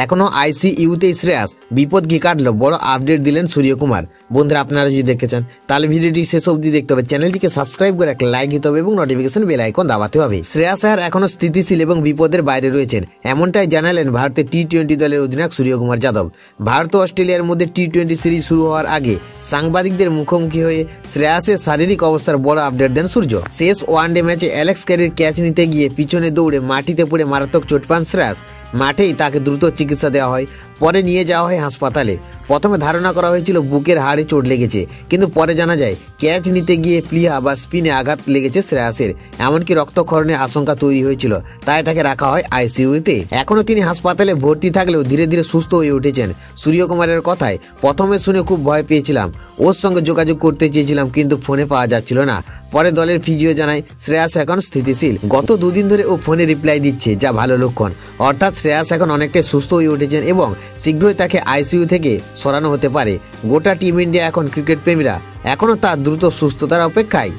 এখনো আইসিইউতেই শ্রেয়াস, বিপদ কি কাটলো, বড় আপডেট দিলেন সূর্যকুমার। বন্ধুরা আপনারা যদি দেখতে চান তাহলে ভিডিওটি শেষ অবধি দেখতে হবে, চ্যানেলটিকে সাবস্ক্রাইব করে একটা লাইক দিতে হবে এবং নোটিফিকেশন বেল আইকন দাবাতে হবে। শ্রেয়াস আয়ার এখনো স্থিতিশীল এবং বিপদের বাইরে রয়েছেন, এমনটাই জানালেন ভারতের টি-20 দলের অধিনায়ক সূর্যকুমার যাদব। ভারত ও অস্ট্রেলিয়ার মধ্যে টি-20 সিরিজ শুরু হওয়ার আগে সাংবাদিকদের মুখোমুখি হয়ে শ্রেয়াসের শারীরিক অবস্থার বড় আপডেট দেন সূর্য। শেষ ওয়ানডে ম্যাচে অ্যালেক্স ক্যারির ক্যাচ নিতে গিয়ে পিছনে দৌড়ে মাটিতে পড়ে মারাত্মক চোট পান শ্রেয়াস। মাঠেই তাকে দ্রুত চিকিৎসা দেওয়া হয়, পরে নিয়ে যাওয়া হয় হাসপাতালে। প্রথমে ধারণা করা হয়েছিল বুকের হাড়ে চোট লেগেছে, কিন্তু পরে জানা যায় ক্যাচ নিতে গিয়ে প্লিহা বা স্পিনে আঘাত লেগেছে শ্রেয়াসের। এমনকি রক্তক্ষরণের আশঙ্কা তৈরি হয়েছিল, তাই তাকে রাখা হয় আইসিইউতে। এখনো তিনি হাসপাতালে ভর্তি থাকলেও ধীরে ধীরে সুস্থ হয়ে উঠেছেন। সূর্যকুমারের কথায়, প্রথমে শুনে খুব ভয় পেয়েছিলাম, ওর সঙ্গে যোগাযোগ করতে চেয়েছিলাম কিন্তু ফোনে পাওয়া যাচ্ছিল না। পরে দলের ফিজিও জানায় শ্রেয়াস এখন স্থিতিশীল। গত দুদিন ধরে ও ফোনে রিপ্লাই দিচ্ছে, যা ভালো লক্ষণ। অর্থাৎ শ্রেয়াস এখন অনেকটাই সুস্থ হয়ে উঠেছেন এবং শীঘ্রই তাকে আইসিইউ থেকে সরানো হতে পারে। গোটা টিম ইন্ডিয়া এখন ক্রিকেট প্রেমীরা এখনও তার দ্রুত সুস্থতার অপেক্ষায়।